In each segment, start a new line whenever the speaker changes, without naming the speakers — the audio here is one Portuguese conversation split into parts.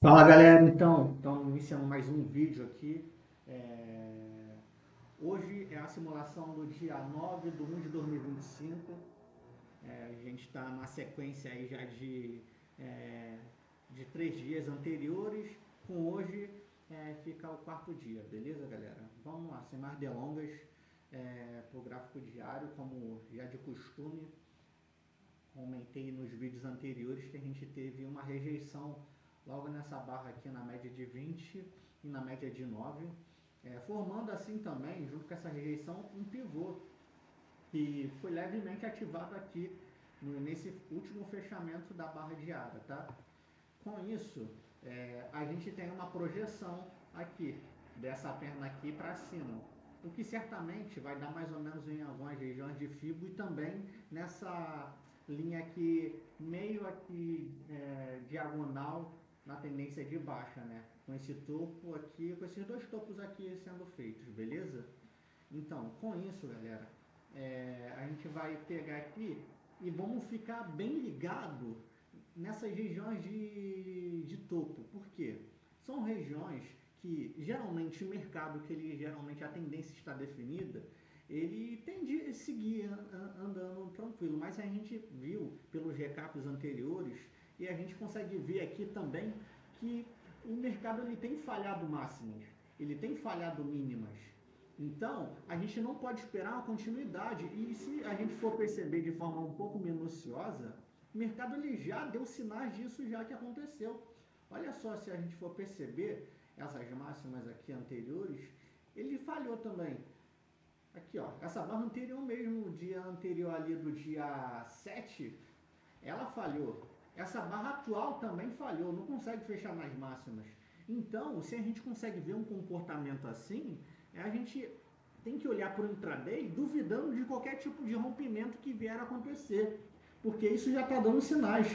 Fala galera, então, estamos iniciando mais um vídeo aqui. É, Hoje é a simulação do dia 9 de 1 de 2025. A gente está na sequência aí já é, de 3 dias anteriores, com hoje fica o quarto dia, beleza galera? Vamos lá, sem mais delongas, para o gráfico diário, como já de costume. Comentei nos vídeos anteriores que a gente teve uma rejeição logo nessa barra aqui na média de 20 e na média de 9, formando assim também, junto com essa rejeição, um pivô que foi levemente ativado aqui nesse último fechamento da barra diária, tá? Com isso, a gente tem uma projeção aqui, dessa perna aqui para cima, o que certamente vai dar mais ou menos em algumas regiões de Fibo e também nessa linha aqui, meio aqui diagonal na tendência de baixa, né? Com esse topo aqui, com esses dois topos aqui sendo feitos, beleza? Então, com isso, galera, a gente vai pegar aqui e vamos ficar bem ligado nessas regiões de topo. Por quê? São regiões que geralmente o mercado, que ele geralmente a tendência está definida, ele tende a seguir andando tranquilo, mas a gente viu pelos recaps anteriores e a gente consegue ver aqui também que o mercado ele tem falhado máximas, ele tem falhado mínimas. Então, a gente não pode esperar uma continuidade e se a gente for perceber de forma um pouco minuciosa, o mercado ele já deu sinais disso já que aconteceu. Olha só, se a gente for perceber essas máximas aqui anteriores, ele falhou também. Aqui, ó, essa barra anterior mesmo, o dia anterior ali do dia 7, ela falhou. Essa barra atual também falhou, não consegue fechar nas máximas. Então, se a gente consegue ver um comportamento assim, a gente tem que olhar para o intraday duvidando de qualquer tipo de rompimento que vier a acontecer, porque isso já está dando sinais.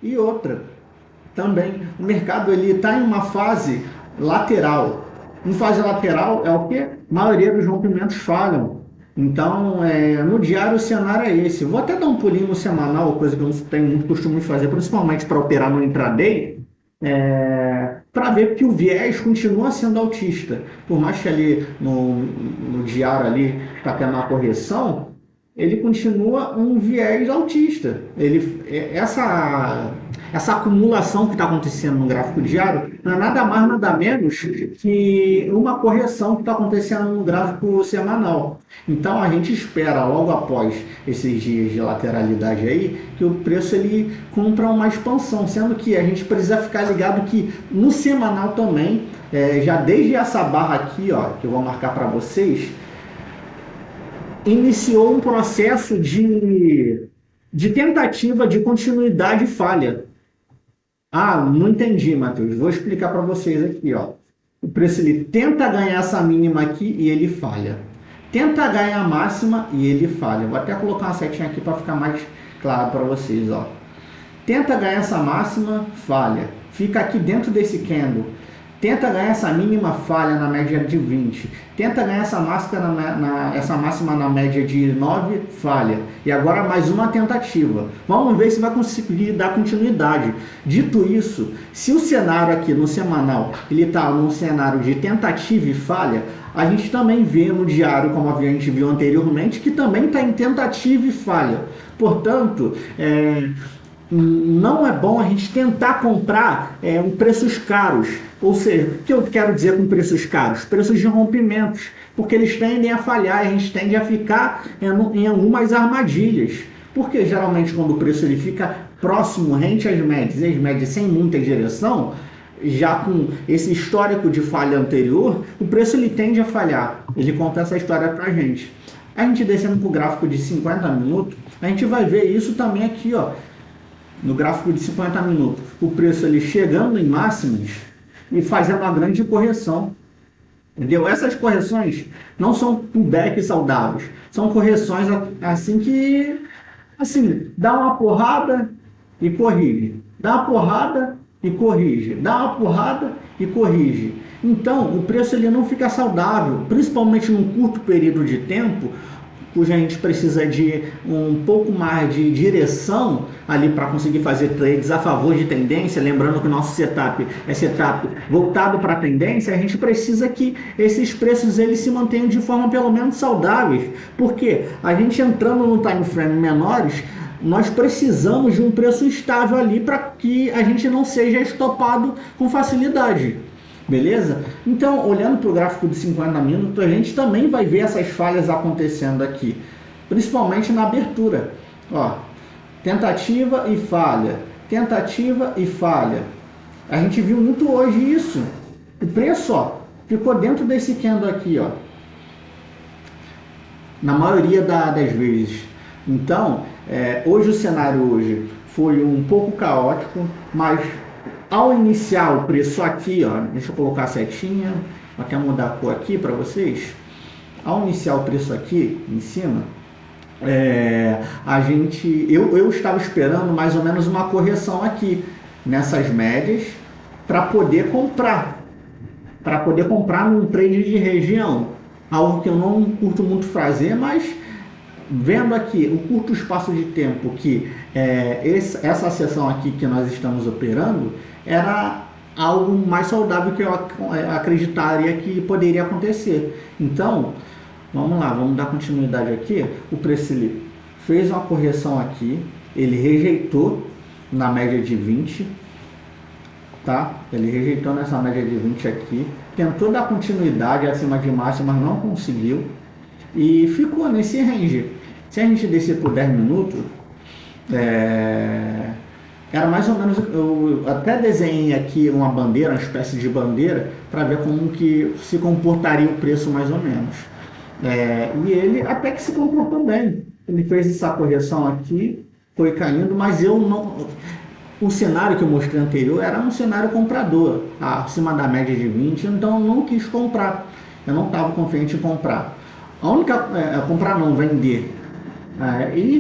E outra, também, o mercado está em uma fase lateral. Em fase lateral é o que? A maioria dos rompimentos falham. Então, no diário o cenário é esse. Vou até dar um pulinho no semanal, coisa que eu não tenho muito costume de fazer, principalmente para operar no intraday, para ver que o viés continua sendo altista. Por mais que ali no diário ali está tendo uma correção, ele continua um viés autista. Essa acumulação que está acontecendo no gráfico diário não é nada mais, nada menos que uma correção que está acontecendo no gráfico semanal. Então a gente espera, logo após esses dias de lateralidade aí, que o preço ele cumpra uma expansão, sendo que a gente precisa ficar ligado que no semanal também, já desde essa barra aqui, ó, que eu vou marcar para vocês, iniciou um processo de tentativa de continuidade falha. Ah, não entendi, Matheus. Vou explicar para vocês aqui, ó. O preço ele tenta ganhar essa mínima aqui e ele falha. Tenta ganhar a máxima e ele falha. Vou até colocar uma setinha aqui para ficar mais claro para vocês, ó. Tenta ganhar essa máxima, falha. Fica aqui dentro desse candle. Tenta ganhar essa mínima, falha na média de 20. Tenta ganhar essa máxima na média de 9, falha. E agora mais uma tentativa. Vamos ver se vai conseguir dar continuidade. Dito isso, se o cenário aqui no semanal ele está num cenário de tentativa e falha, a gente também vê no diário, como a gente viu anteriormente, que também está em tentativa e falha. Portanto, não é bom a gente tentar comprar preços caros. Ou seja, o que eu quero dizer com preços caros? Preços de rompimentos, porque eles tendem a falhar, a gente tende a ficar em algumas armadilhas. Porque geralmente quando o preço ele fica próximo, rente às médias, e as médias sem muita direção, já com esse histórico de falha anterior, o preço ele tende a falhar. Ele conta essa história pra gente. A gente descendo para o gráfico de 50 minutos, a gente vai ver isso também aqui, ó. No gráfico de 50 minutos, o preço ele chegando em máximas e fazendo uma grande correção. Entendeu? Essas correções não são pullbacks saudáveis, são correções assim que dá uma porrada e corrige, dá uma porrada e corrige, dá uma porrada e corrige. Então, o preço ele não fica saudável, principalmente num curto período de tempo, cuja a gente precisa de um pouco mais de direção ali para conseguir fazer trades a favor de tendência, lembrando que o nosso setup é setup voltado para a tendência, a gente precisa que esses preços eles se mantenham de forma pelo menos saudáveis, porque a gente entrando no time frame menores, nós precisamos de um preço estável ali para que a gente não seja estopado com facilidade. Beleza? Então, olhando para o gráfico de 50 minutos, a gente também vai ver essas falhas acontecendo aqui, principalmente na abertura. Ó, tentativa e falha, tentativa e falha. A gente viu muito hoje isso. O preço, ó, ficou dentro desse candle aqui, ó, na maioria das vezes. Então, hoje o cenário hoje foi um pouco caótico, mas ao iniciar o preço aqui, ó, deixa eu colocar a setinha, vou até mudar a cor aqui para vocês. Ao iniciar o preço aqui em cima, eu estava esperando mais ou menos uma correção aqui nessas médias para poder comprar num trade de região, algo que eu não curto muito fazer, mas vendo aqui o curto espaço de tempo que essa sessão aqui que nós estamos operando era algo mais saudável que eu acreditaria que poderia acontecer. Então, vamos lá, vamos dar continuidade aqui. O preço ele fez uma correção aqui, ele rejeitou na média de 20, tá? Ele rejeitou nessa média de 20 aqui, tentou dar continuidade acima de máxima, mas não conseguiu e ficou nesse range. Se a gente descer por 10 minutos, era mais ou menos, eu até desenhei aqui uma bandeira, uma espécie de bandeira, para ver como que se comportaria o preço mais ou menos. E ele até que se comportou bem. Ele fez essa correção aqui, foi caindo, mas eu não... O cenário que eu mostrei anterior era um cenário comprador, acima da média de 20, então eu não quis comprar. Eu não estava confiante em comprar. A única... comprar não, vender.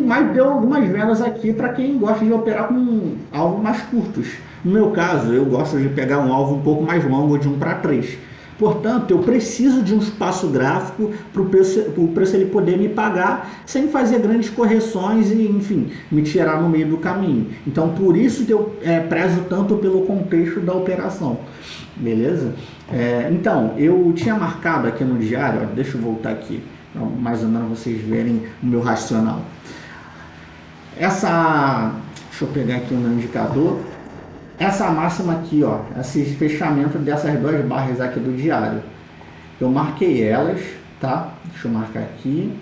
Mas deu algumas vendas aqui para quem gosta de operar com alvos mais curtos. No meu caso, eu gosto de pegar um alvo um pouco mais longo, de 1 para 3. Portanto, eu preciso de um espaço gráfico para o preço ele poder me pagar sem fazer grandes correções e, enfim, me tirar no meio do caminho. Então, por isso que eu prezo tanto pelo contexto da operação. Beleza? Então, eu tinha marcado aqui no diário, ó, deixa eu voltar aqui, para mais ou menos vocês verem o meu racional. Deixa eu pegar aqui o meu indicador. Essa máxima aqui, ó, esse fechamento dessas duas barras aqui do diário, eu marquei elas, tá? Deixa eu marcar aqui.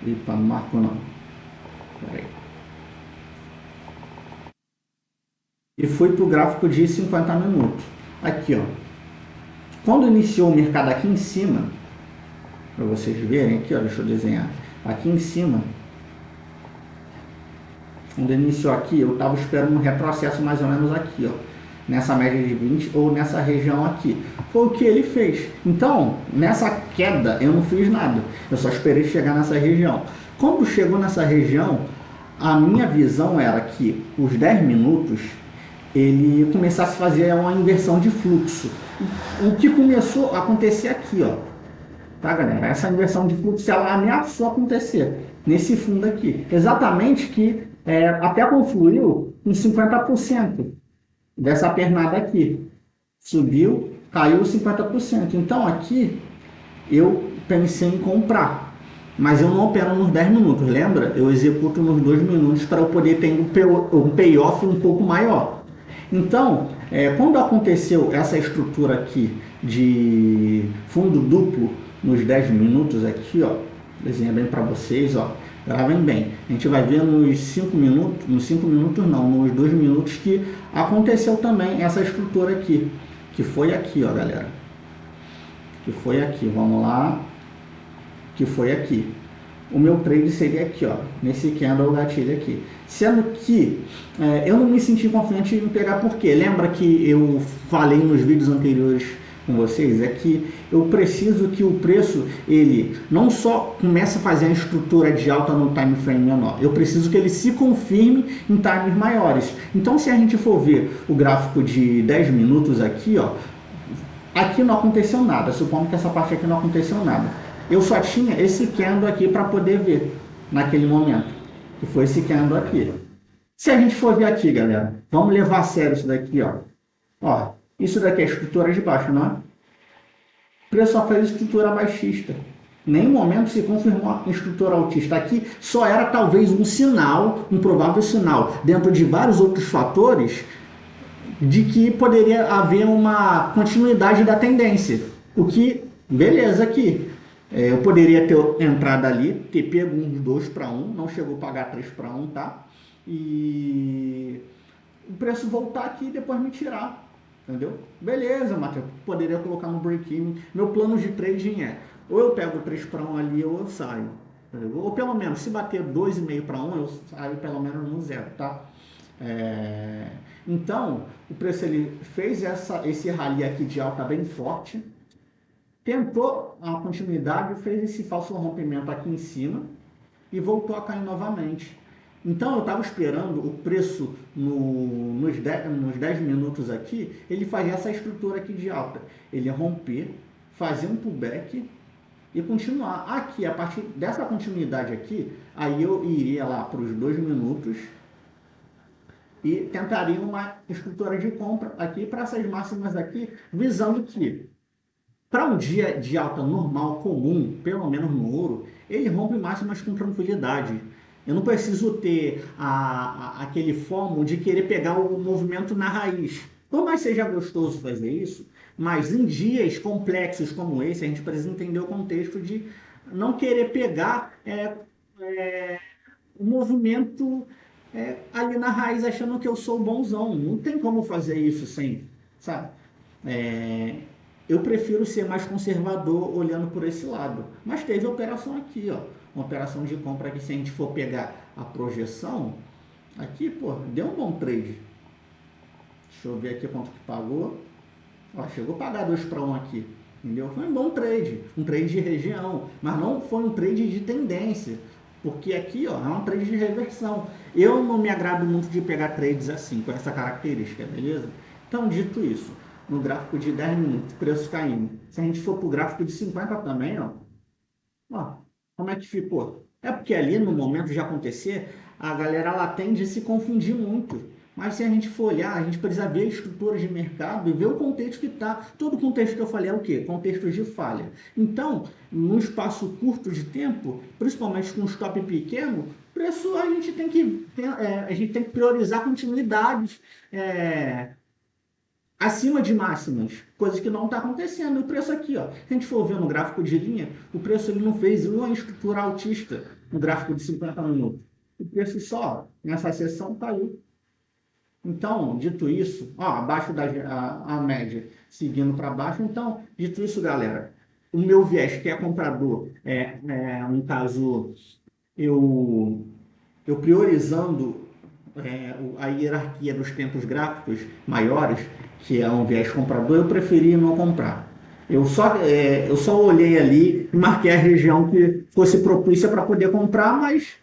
Epa, não marcou não. Peraí. E fui para o gráfico de 50 minutos. Aqui, ó. Quando iniciou o mercado aqui em cima, para vocês verem aqui, ó, deixa eu desenhar. Aqui em cima, quando iniciou aqui, eu estava esperando um retrocesso mais ou menos aqui, ó, nessa média de 20 ou nessa região aqui. Foi o que ele fez. Então, nessa queda, eu não fiz nada. Eu só esperei chegar nessa região. Quando chegou nessa região, a minha visão era que os 10 minutos ele começasse a fazer uma inversão de fluxo. O que começou a acontecer aqui, ó, tá, galera? Essa inversão de fluxo, ela ameaçou acontecer nesse fundo aqui. Exatamente que até confluiu em 50% dessa pernada aqui. Subiu, caiu 50%. Então aqui eu pensei em comprar. Mas eu não opero nos 10 minutos, lembra? Eu executo nos 2 minutos para eu poder ter um payoff um pouco maior. Então, quando aconteceu essa estrutura aqui de fundo duplo nos 10 minutos aqui, ó, desenha bem para vocês, ó, gravem bem. A gente vai ver nos 5 minutos, nos 2 minutos que aconteceu também essa estrutura aqui, que foi aqui, ó, galera. Que foi aqui, vamos lá. Que foi aqui. O meu trade seria aqui, ó, nesse candle gatilho aqui. Sendo que eu não me senti confiante em pegar, porque lembra que eu falei nos vídeos anteriores com vocês, é que eu preciso que o preço, ele não só comece a fazer a estrutura de alta no time frame menor, eu preciso que ele se confirme em times maiores. Então, se a gente for ver o gráfico de 10 minutos aqui, ó, Aqui não aconteceu nada, supondo que essa parte aqui não aconteceu nada. Eu só tinha esse candle aqui para poder ver naquele momento, que foi esse candle aqui. Se a gente for ver aqui, galera, vamos levar a sério isso daqui, ó. Ó, isso daqui é estrutura de baixo, não é? O preço só fez estrutura baixista. Em nenhum momento se confirmou a estrutura altista. Aqui só era talvez um sinal, um provável sinal, dentro de vários outros fatores, de que poderia haver uma continuidade da tendência. O que, beleza, aqui. Eu poderia ter entrado ali, ter pego uns 2 para 1, não chegou a pagar 3 para 1, tá? E o preço voltar aqui e depois me tirar. Entendeu? Beleza, Matheus. Poderia colocar no break-even. Meu plano de trading é: ou eu pego 3 para 1 ali ou eu saio. Entendeu? Ou pelo menos, se bater 2,5 para 1, eu saio pelo menos no zero, tá? Então, o preço ele fez esse rally aqui de alta bem forte, tentou a continuidade, fez esse falso rompimento aqui em cima e voltou a cair novamente. Então eu estava esperando o preço nos 10 minutos aqui, ele fazer essa estrutura aqui de alta. Ele ia romper, fazer um pullback e continuar. Aqui, a partir dessa continuidade aqui, aí eu iria lá para os 2 minutos e tentaria uma estrutura de compra aqui para essas máximas aqui, visando que para um dia de alta normal, comum, pelo menos no ouro, ele rompe máximas com tranquilidade. Eu não preciso ter aquele fomo de querer pegar o movimento na raiz. Por mais seja gostoso fazer isso, mas em dias complexos como esse, a gente precisa entender o contexto de não querer pegar o movimento ali na raiz achando que eu sou bonzão. Não tem como fazer isso sem, sabe? Eu prefiro ser mais conservador olhando por esse lado. Mas teve a operação aqui, ó. Uma operação de compra que, se a gente for pegar a projeção, aqui, pô, deu um bom trade. Deixa eu ver aqui quanto que pagou. Ó, chegou a pagar 2 para 1 aqui. Entendeu? Foi um bom trade. Um trade de região. Mas não foi um trade de tendência. Porque aqui, ó, é um trade de reversão. Eu não me agrado muito de pegar trades assim, com essa característica, beleza? Então, dito isso, no gráfico de 10 minutos, preço caindo. Se a gente for para o gráfico de 50 também, ó, como é que ficou? É porque ali, no momento de acontecer, a galera ela tende a se confundir muito. Mas se a gente for olhar, a gente precisa ver a estrutura de mercado e ver o contexto que está. Todo o contexto que eu falei é o quê? Contexto de falha. Então, num espaço curto de tempo, principalmente com um stop pequeno, preço a gente tem que priorizar continuidades acima de máximas, coisas que não está acontecendo. E o preço aqui, ó, se a gente for ver no gráfico de linha, o preço ele não fez uma estrutura altista no gráfico de 50 minutos. O preço só, nessa sessão, caiu. Então, dito isso, ó, abaixo da a média, seguindo para baixo. Então, dito isso, galera, o meu viés, que é comprador, um caso, eu priorizando a hierarquia dos tempos gráficos maiores, que é um viés comprador, eu preferi não comprar. Eu só olhei ali e marquei a região que fosse propícia para poder comprar, mas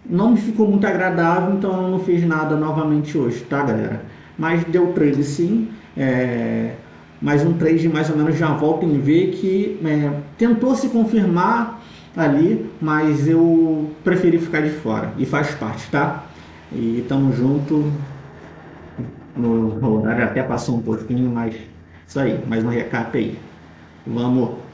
não me ficou muito agradável, então eu não fiz nada novamente hoje, tá, galera? Mas deu trade sim, mas um trade mais ou menos já volta em ver que tentou se confirmar ali, mas eu preferi ficar de fora e faz parte, tá? E tamo junto. No horário até passou um pouquinho, mas isso aí, mais um recap aí. Vamos